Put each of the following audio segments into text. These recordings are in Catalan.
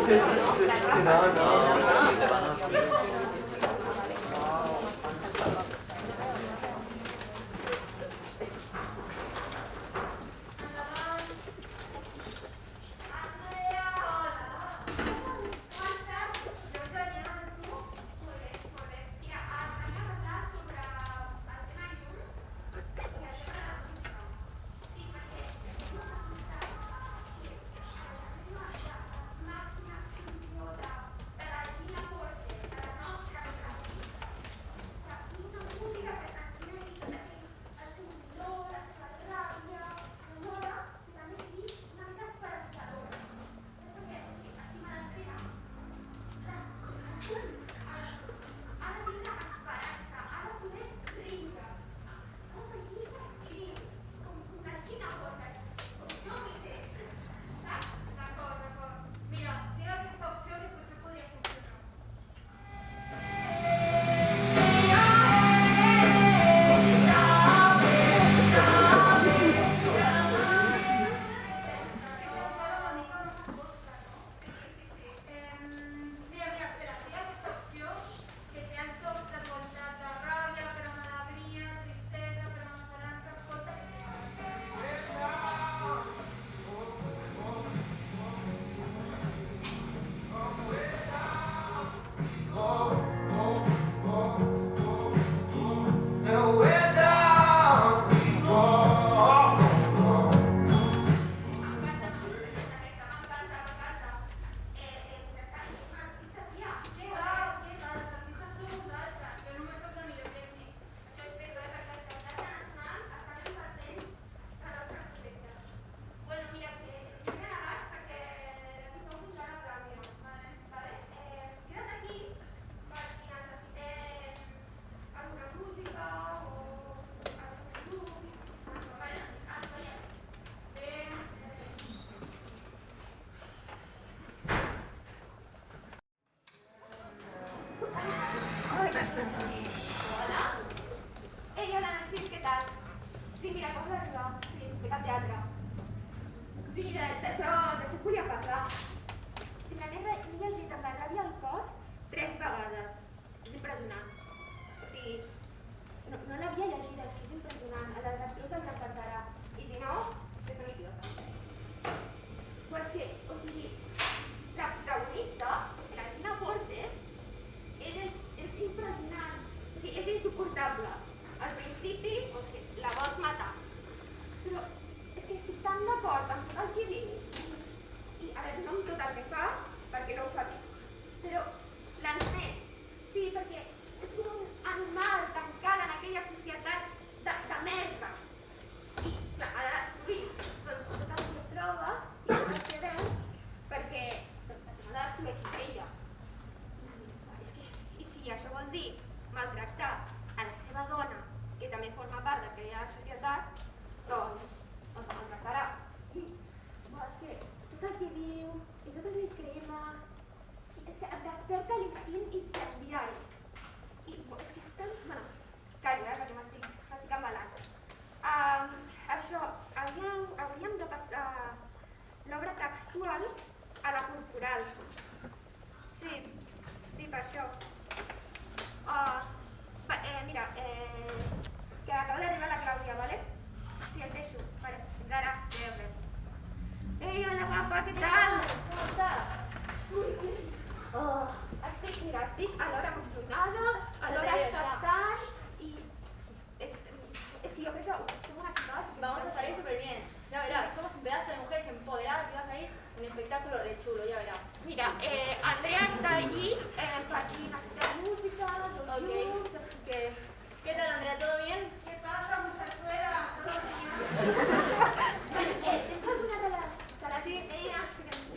No, no.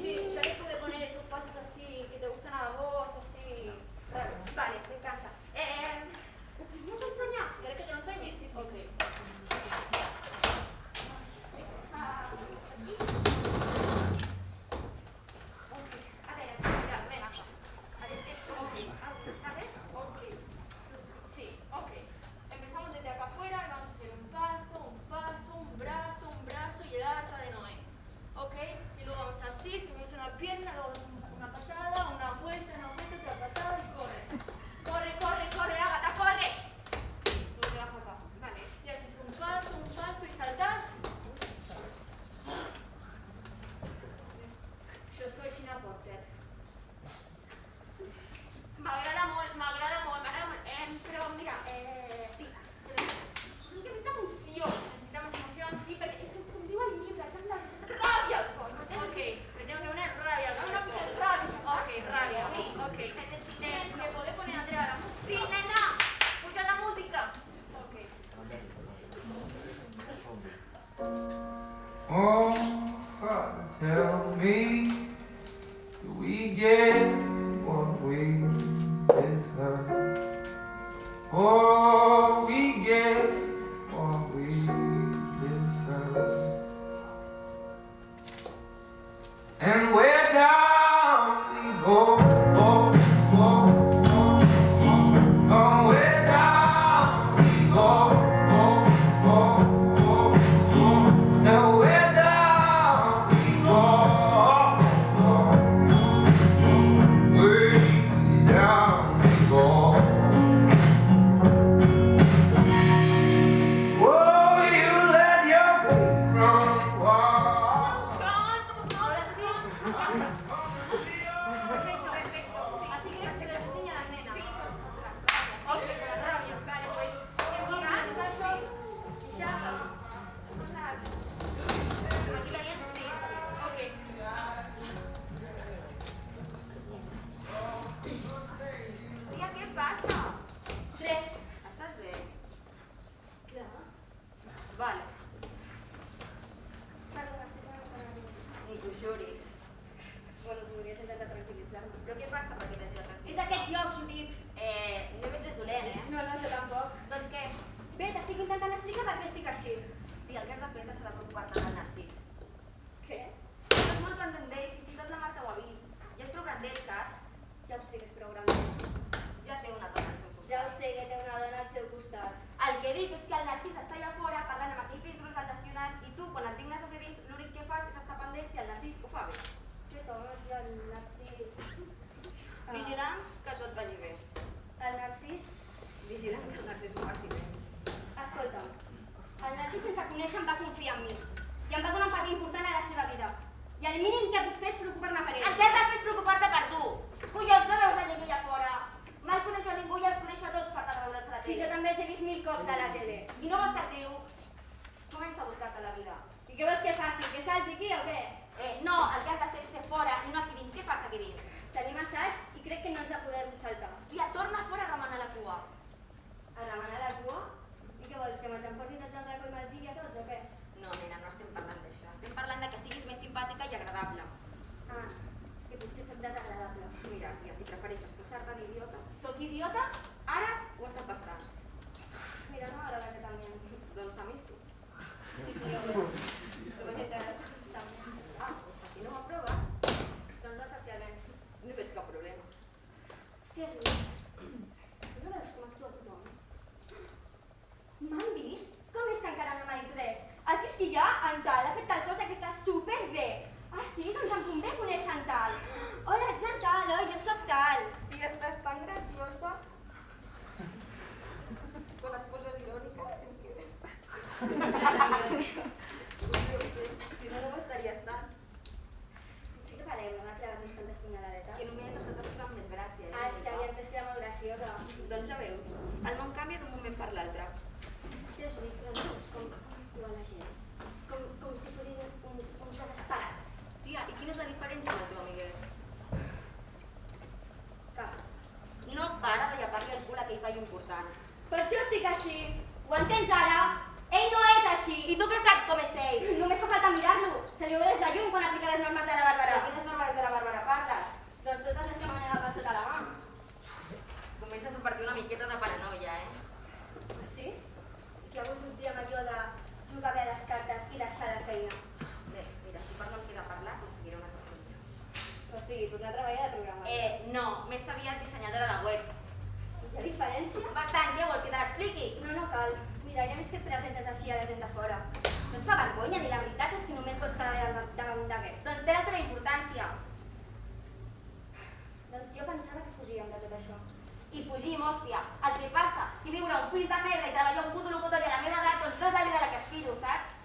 Sí, ya les pude poner esos pasos así que te gustan a vos, así. Vale, me encanta. Oh, Father, tell me, do we get what we deserve? Oh, we get what we deserve. And where down we go, oh, oh, oh, oh, oh, where down we go, oh, oh, oh, oh, so where down we go, oh, way down we go. Oh, you let your feet run wild. Ahora sí. Perfecto, perfecto. Así que se lo enseña a las nenas. Sí, con la rabia. Vale, pues, empiezas eso y ya. ¿Aquí la bien? Sí. Ok. Tia, què passa? Tres. Estàs bé? Clar. Vale, Perdona, estic parlant. ni t'ho juris. Bueno, podries intentar tranquil·litzar-me. Però què passa perquè t'has de tranquil·litzar? És aquest lloc, Judit. No veig res dolent, eh? No, jo tampoc. Doncs què? Bé, t'estic intentant explicar per què estic així. Tia, el que has de fer és deixar de preocupar-te del Narcís. Què? Estàs molt pendent d'ell, fins i tot la Marta ho ha vist. Ja és prou gran d'ell, saps? Ja ho sé que és prou gran. Ja té una dona al seu costat. Ja ho sé que té una dona al seu costat. El que dic és que el Narcís està allà fora parlant amb aquell pell del nacional i tu, quan et dignes a ser dins, l'únic que fas és estar pendent si el Narcís ho fa bé. Què tomes i el Narcís? Vigilant que tot vagi bé. El Narcís... Vigilant que el Narcís ho faci bé. Escolta'm, el Narcís sense conèixer em va confiar en mi i em va donar un paper important a la seva vida. I el mínim que puc fer és preocupar-me per ell. El que has de fer és preocupar-te per tu. Collons, no veus la gent allà fora? Mai coneixeu ningú i els coneix a tots per tant de veure'ls a la Sí, tele. jo també els he vist 1000 cops a la tele. I no vols sap greu? Comença a buscar-te la vida. I què vols que faci? Que salti aquí o què? No, el que has de fer és ser fora i no aquí dins. Què fas aquí dins? Tenim assaig i crec que no ens la podem saltar. Tia, torna fora a remenar la cua. A remenar la cua? I què vols, que me'ls emporti tots al racó i me'ls digui a tots o què? No, nena, no estem parlant d'això. Estem parlant de que siguis més simpàtica i agradable. Ah, és que potser sóc desagradable. Mira, tia, si prefereixes posar-te d'idiota, Sóc idiota? ara ho has estat bastant. Mira, no m'agrada que canviem. Doncs a mi sí. Sí, ja ho veig. Ho veig entre... Està bé. Ah, si no m'aproves, Doncs no especialment. no veig cap problema. Hòstia, Judit, no veus com actua tothom? M'han vist? Com és que encara no m'ha dit res? Has vist que ja en Tal ha fet tal cosa que està superbé. Ah, sí? Doncs em convé conèixer en Tal. Hola, ets en Tal, oi? Jo sóc Tal. Tia, estàs tan graciosa. Quan et poses irònica, és que... Ho sé, si no, no ho estaries tant. Sí que parem, no m'ha clavat-nos tantes punyaladetes. Que només estàs posant més gràcia. Ah, és que havia entès que era molt graciosa. Doncs ja veus, el món canvia d'un moment per l'altre. Hòstia, Judit, però no veus com actua la gent? Com si fossin uns desesperats. Tia, i quina és la diferència amb el teu amiguet? Cap. No para de llepar-li el cul a aquell paio important. Per això estic així. Ho entens ara? Ell no és així. I tu què saps com és ell? Només fa falta mirar-lo. Se li veu des de lluny quan aplica les normes de la Bàrbara. De quines normes de la Bàrbara parles? Doncs totes les que m'han agafat per sota la mà. Comences a partir una miqueta de paranoia, eh? Ah, sí? I què ha volgut dir amb allò de jugar bé a les cartes i deixar la feina? Bé, mira, si per no em queda parlar, em seguiré una cosa millor. O sigui, tornar a treballar de programari. No, més aviat dissenyadora de webs. Hi ha diferència? Bastant, què vols que te l'expliqui? No cal. Mira, ja vist que et presentes així a la gent de fora. No et fa vergonya, ni la veritat és que només vols quedar bé davant d'aquests. Doncs té la seva importància. Doncs jo pensava que fugíem de tot això. I fugim, hòstia. El que passa, que viure a un pis de merda i treballar un puto locutori a la meva edat, doncs no és la vida a la que aspiro, saps?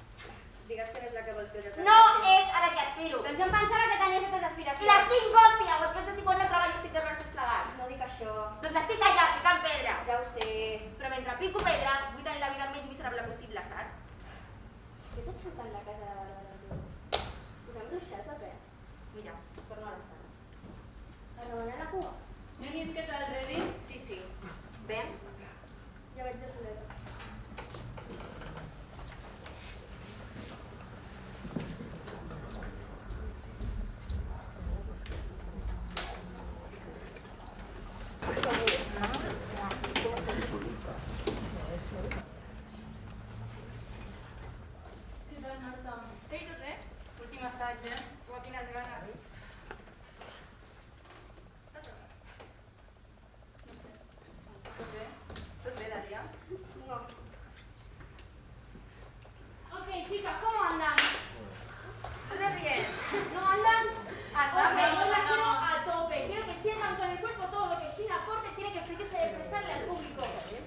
Digues que no és la que vols que jo No és a la que aspiro. Doncs jo em pensava que tenies altres Les aspiracions. tinc, hòstia, o et penses si quan no treballo estic de braços plegats? No dic això. Doncs estic allà picant pedra. Ja ho sé. Però mentre pico pedra, vull tenir la vida menys miserable possible, saps? Que tots surten de casa de la Bàrbara, tu. Us han bruixat o què? Mira, torno a les sales. A remenar la cua? Nenis, què tal, ready? Sí, sí. Vens? Ja vaig jo soleta. Marta. Ei, tot bé? Últim assaig, eh? Uau, quines ganes. No sé. Tot bé? Tot bé, Dalia? No. Ok, chicas, ¿cómo andan? Re bien. ¿No andan? Andamos, Ok, yo las quiero andamos. a tope. Quiero que sientan con el cuerpo todo lo que Gina aporte tiene que expresarle al público.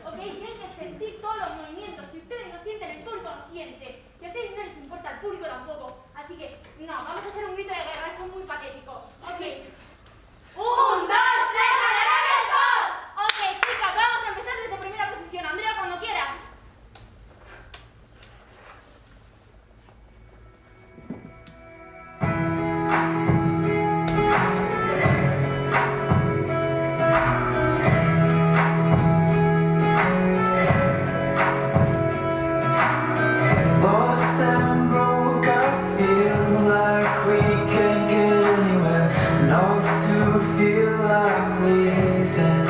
Ok, tienen que sentir todos los movimientos. Si ustedes no sienten, el público no siente. Si a ustedes no les importa, el público tampoco. Así que, no, vamos a hacer un grito de guerra. Esto es muy patético. Ok. ¡Un, dos, tres, allanamientos! Ok, chicas, vamos a empezar desde primera posición. Andrea, cuando quieras. Lost and broke, I feel like we can't get anywhere. Enough to feel like leaving.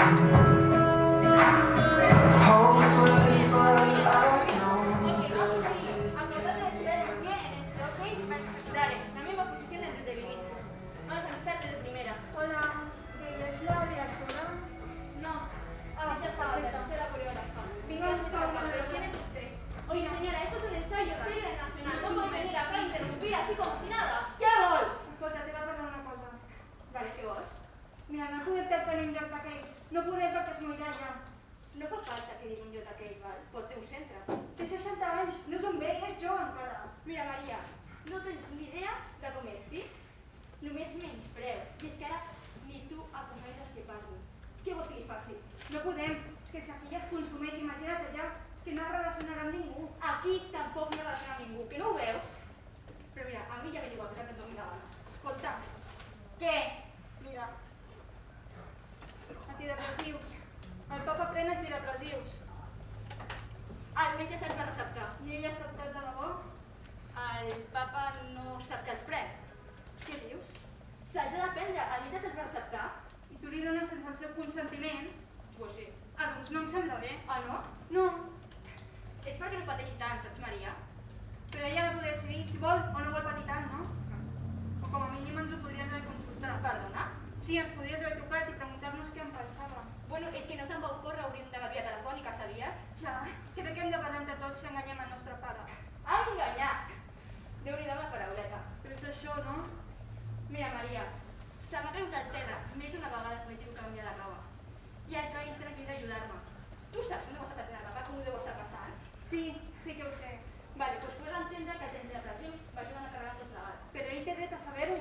Hopeless, but I know Ok, vamos a seguir. that Acordate de tirar el pie en este, ok. Dale, la misma posición desde el inicio. Vamos a empezar desde primera. Hola, ¿ella es la directora? No, ella estaba, yo la coreógrafa. Venga a buscar una de Pero las- ¿quién es usted? Oye, señora, esto es un ensayo serio del Nacional. No puede venir acá a interrumpir así como si nada. ¿Qué vols? Escolta, t'he de parlar una cosa. Vale, què vols? Mira, no podem tenir un lloc d'aquells. No podem perquè es morirà ja. No fa falta que digui un lloc d'aquells, val? Pot ser un centre. Té 60 anys, no som vell, és jove encara. Mira, Maria, no tens ni idea de com és, sí? Només menyspreu. I és que ara ni tu acompanyes que parli. Què vols que li faci? No podem. És que si aquí ja es consumeix, imagina't allà. És que no es relacionarà amb ningú. Aquí tampoc no relaciona amb ningú, que no ho veus? Però mira, a mi ja m'és igual, que no em doni la gana. Escolta, què? Mira. Antidepressius. El papa pren antidepressius. El metge se'ls va receptar. I ell ha acceptat de debò? El papa no sap que els pren. Què dius? Se'ls ha de prendre, el metge se'ls va receptar. I tu li dones sense el seu consentiment? Pues sí. Ah, doncs no em sembla bé. Ah, no? No. És perquè no pateixi tant, saps, Maria? Però ella ha de poder decidir si vol o no vol patir tant, no? O com a mínim ens ho podries haver consultat. Perdona? Sí, ens podries haver trucat i preguntar-nos què en pensava. Bueno, és que no se'm va ocórrer obrir una via telefònica, sabies? Ja, crec que hem de parlar entre tots si enganyem el nostre pare. Enganyar! Déu-n'hi-do amb la parauleta. Però és això, no? Mira, Maria, se m'ha caigut al terra més d'una vegada que m'he tingut que canviar la roba. I els veïns tenen que venir a ajudar-me. Tu saps com deu estar tenint la roba, com ho deu estar passant? Sí, sí que ho sé. Vale, doncs podràs entendre que el depressiu m'ajuden a carregar tot plegat. Però ell té dret a saber-ho.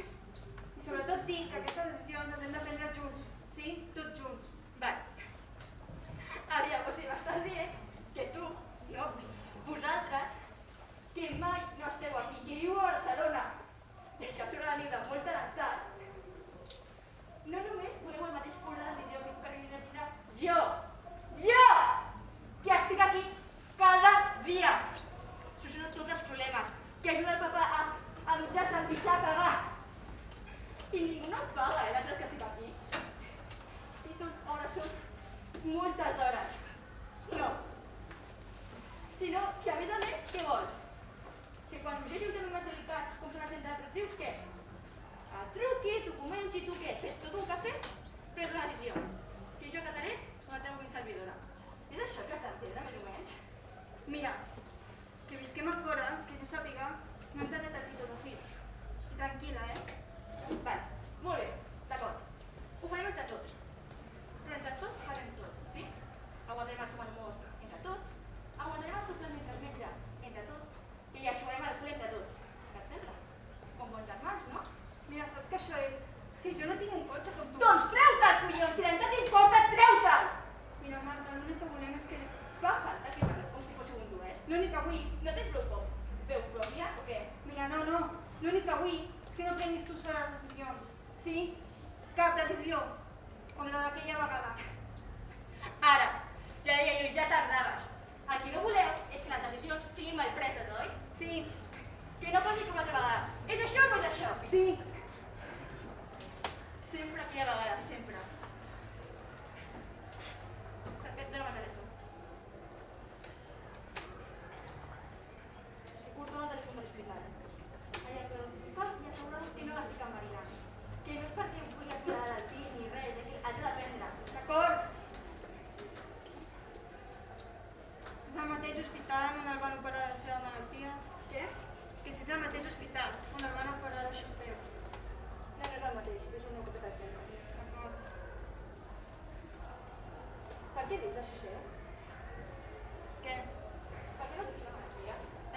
I sobretot dic que aquestes decisions les hem de prendre junts. Sí? Tots junts. Vale. Aviam, o sigui, m'estàs dient que tu, no, vosaltres, que mai no esteu aquí, que viu a Barcelona, i que surt a la nit de molt tant en tant, no només voleu el mateix curs de decisió que per venir a tindre jo, que estic aquí cada dia. Soluciono tots els problemes, que ajuda el papa a dutxar-se, a pixar, a cagar. I ningú no em paga, l'altre que estic aquí. I són hores, són moltes hores. No. Sinó que a més, què vols? Que quan sorgeixi un tema més delicat, com són els depressius, què? Et truqui, t'ho comenti, tu què? Fes tot un cafè, prens una decisió. Que jo cataré o la teva servidora. És això que has d'entendre, més o menys? Mira, que visquem a fora, que jo sàpiga, no ens ha de tenir tot fills. I tranquil·la, Vale, molt bé, d'acord. Ho farem entre tots. Però entre tots farem tot, sí? Aguantarem el seu mal humor entre tots, aguantarem el seu plan mentre es menja entre tots i eixugarem el cul entre tots. Per exemple, com bons germans, no? Mira, saps què això és? És que jo no tinc un cotxe com tu. Doncs treu-te'l, collons! Si la veritat t'importa, treu-te'l! Mira, Marta, l'únic que volem és que... Fa falta que parles com si fos un duet. L'únic que vull... No tens veu pròpia o què? Mira, no. L'únic que vull és que no prenguis tu sola les decisions. Sí? Cap decisió. Com la d'aquella vegada. Ara, ja deia jo, ja tardaves. El que no voleu és que les decisions siguin mal preses, oi? Sí. Que no passi com l'altra vegada. És això o no és això? Sí. Sempre aquella vegada, sempre. Dóna'm el telèfon.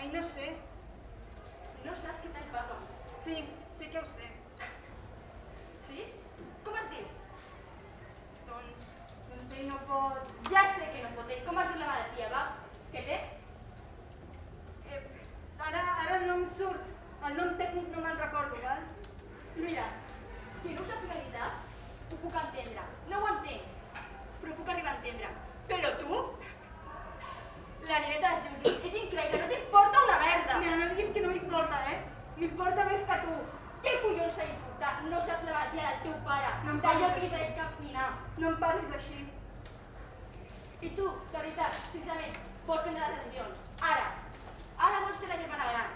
Ai, no sé. No saps què tal papa? Sí, sí que ho sé. Sí? Com es diu? Doncs ell no pot... Ja sé que no pot ell. Com es diu la malaltia, va? Què té? Ara no em surt. El nom tècnic no me'n recordo, val? Mira, que no ho sàpiga veritat, ho puc entendre. No ho entenc, però puc arribar a entendre. Però tu? La nineta de Jesús és increïble, no t'importa una merda! Mira, no diguis que no m'importa, M'importa més que tu. Què collons t'ha d'importar? No saps la malaltia del teu pare, No em d'allò parlis que li fes caminar. No em parlis així. I tu, de veritat, sincerament, pots prendre les decisions. Ara vols ser la germana gran.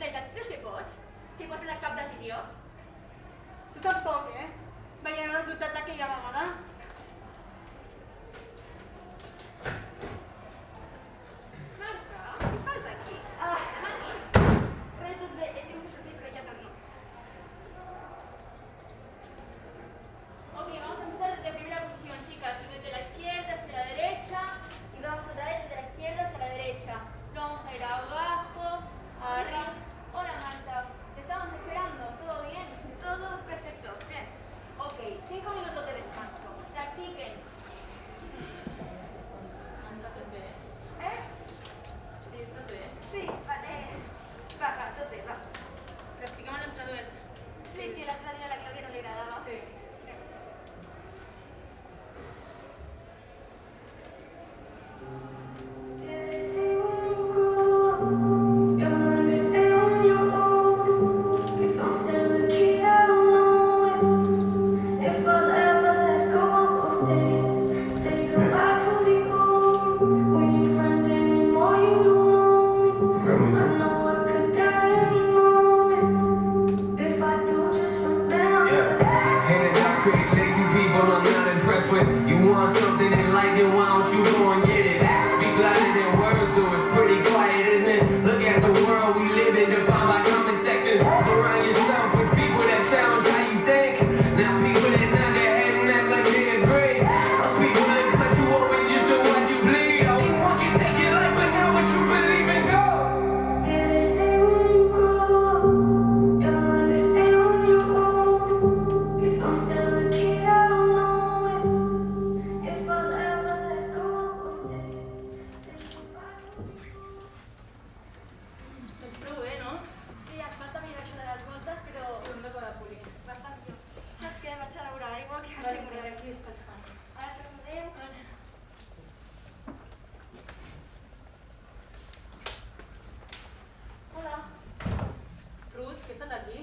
De veritat, creus que pots? Que pots prendre cap decisió? Tu tampoc, Veient el resultat d'aquella vegada. Marta, què fas aquí? Estem aquí. Res, tot bé, he tingut de sortir, però ja torno. Ok, vamos a empezar de primera posición, chicas. Desde la izquierda hacia la derecha. Y vamos otra vez desde la izquierda hacia la derecha. Luego vamos a ir abajo, arriba. Hola, Marta. Te estábamos esperando. ¿Todo bien? Todo perfecto. Bien. Ok, 5 minutos de descanso. Practiquen. Marta, ¿te ve? Sí, esto se ve. Sí, va, tot bé, va. Practiquemos nuestro dueto. Sí, que l'altre dia a la Clàudia no li agradava. Sí. Yeah, they say when you grow up, you'll understand when you're old. 'Cause I'm still a kid, I don't know if I'll ever let go of this. Say goodbye to the old me. We ain't friends anymore, you don't know me. I know I could die any moment. If I do, just remember. Hand jobs create lazy people I'm not impressed with. You want something and like it, why don't you go and get it? Speak louder than words do, it's pretty quiet, isn't it? Look at the world we live in, defined by comment sections. Surround yourself with people that challenge how you think. Now people that nod their head and act like they agree. Those people that cut you open just to watch you bleed. Only one can take your life, but not what you believe in, no. Yeah, they say when you grow up, you'll understand when you're old. 'Cause I'm still a kid, I don't know if I'll ever let go of this. Say goodbye to me. Doncs prou bé, no? Sí, em falta mirar això de les voltes, però Sí, un deco de polir. bastant millor. Saps què? Vaig a veure aigua, que Vale, estic quedar morint. aquí escalfant. Ara tornarem. Hola, Ruth, què fas aquí?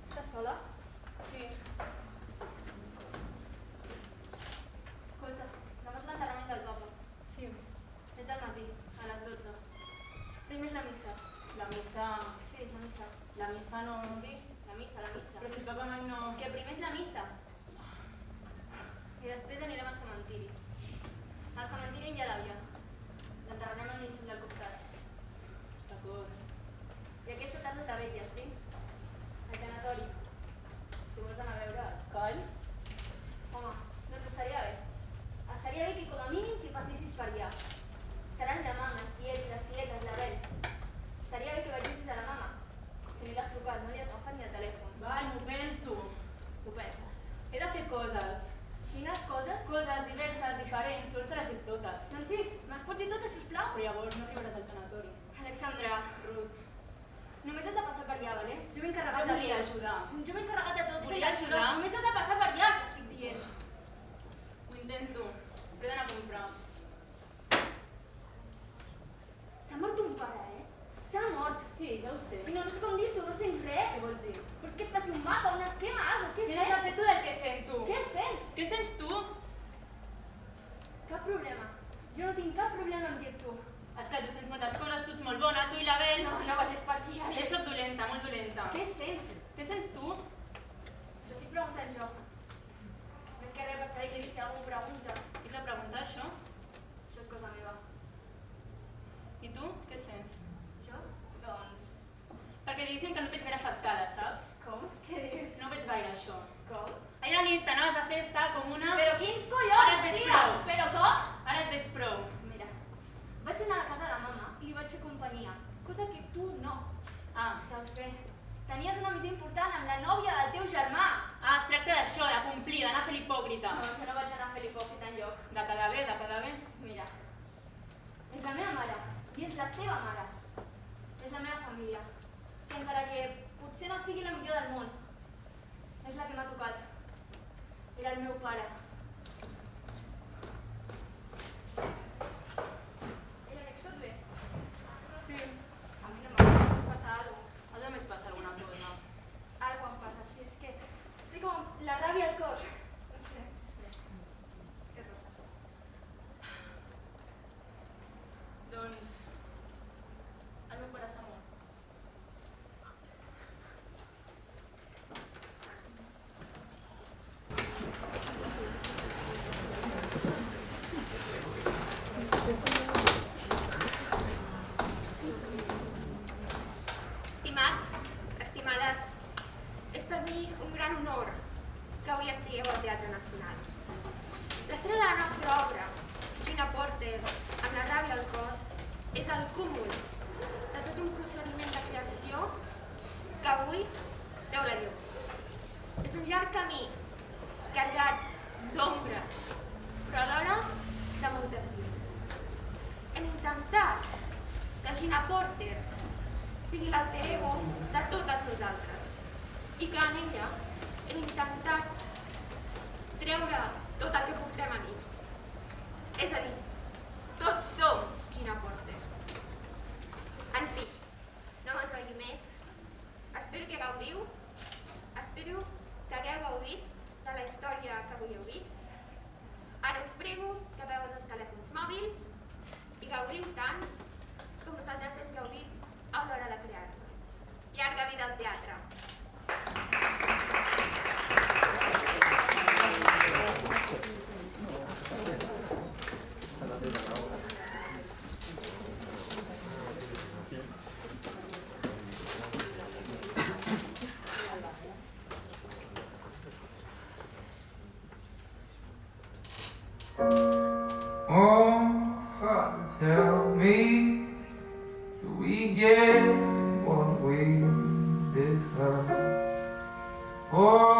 estàs sola? Sí. Escolta, demà és l'enterrament del papa. Sí. És al matí, a les 12. Primer és la missa. La misa... Sí, la missa. La misa no... Sí, la missa. Però si el papa mai no... Que primer és la missa. I després anirem al cementiri. Al cementiri hi ha l'àvia. L'enterrarem al nínxol del costat. D'acord. I aquesta tarda és la vella, sí? El tanatori. Si vols anar a veure'l. Call? Home, doncs estaria bé. Estaria bé que com a mínim que passessis per allà. Estaran la mama, els tiets, les tietes, la Bel. Estaria bé que veiessis a la mama. Que ni l'has trucat, no li has agafat ni el telèfon. Val, m'ho penso. Ho penses? He de fer coses. Quines coses? Coses diverses, diferents, sols te les dic totes. Doncs sí, me'ls pots dir totes, sisplau? Però llavors no arribaràs al tanatori. Alexandra, Ruth, només has de passar per allà, vale? Jo m'he encarregat jo de volia tot. ajudar. Jo m'he encarregat de tot. Volia Feia ajudar. Només has de passar per allà, t'estic dient. Ho intento, però he d'anar a comprar. S'ha mort un pare, S'ha mort. Sí, ja ho sé. I no sé com dir-t'ho, no sents res. Què vols dir? Però és que et faci un mapa, un esquema, algo. Què Què n'has de sents? fer tu del que sento? Què sents? Què sents tu? Cap problema. Jo no tinc cap problema amb dir-t'ho. És que tu sents moltes coses, tu ets molt bona, tu i la Bel. No vagis per aquí, Jo Àlex. soc dolenta, molt dolenta. Què sents? Què sents tu? T'ho estic preguntant jo. Més que res per saber què dic si algú pregunta. Qui t'ha preguntat això? Això és cosa meva. I tu, què sents? Jo? Doncs... Perquè diguéssim que no et veig gaire afectada, saps? Com? Què dius? No ho veig gaire, això. Com? Ahir a la nit t'anaves de festa com una... Però quins Ara collons, et veig tia! prou. Però com? Ara et veig prou. Mira, vaig anar a la casa de la mama i li vaig fer companyia. Cosa cosa que tu no. Ah, ja ho sé. Tenies una missió important amb la nòvia del teu germà. Ah, es tracta d'això, de complir, d'anar a fer l'hipòcrita. No, jo no vaig anar a fer l'hipòcrita enlloc. De quedar bé, de quedar bé. Mira, és la meva mare i és la teva mare. És la meva família, que encara que potser no sigui la millor del món, és la que m'ha tocat. Era el meu pare. Ei, Àlex, tot bé? Sí. A mi no m'ha passat alguna cosa. A tu també et passa alguna cosa. Algo em passa, sí, és que sé com la ràbia al cos. No sé. Què passa? Doncs... el meu pare s'ha mort. Estimats, estimades, és per mi un gran honor que avui estigueu al Teatre Nacional. L'estrena de la nostra obra, Gina Porter, amb la ràbia al cos, és el cúmul de tot un procediment de creació que avui veu la llum. És un llarg camí carregat d'ombres, però alhora de moltes llums. Hem intentat que Gina Porter sigui l'alter ego de totes nosaltres i que en ella hem intentat treure tot el que portem a dins. És a dir, tots som Gina Porter. En fi, no m'enrotlli més. Espero que gaudiu, espero que hagueu gaudit de la història que avui heu vist. Ara us prego que veieu els telèfons mòbils i gaudiu tant com nosaltres hem gaudit a l'hora de crear-lo. Llarga vida al teatre! Oh, Father, tell me, do we get what we deserve? Oh,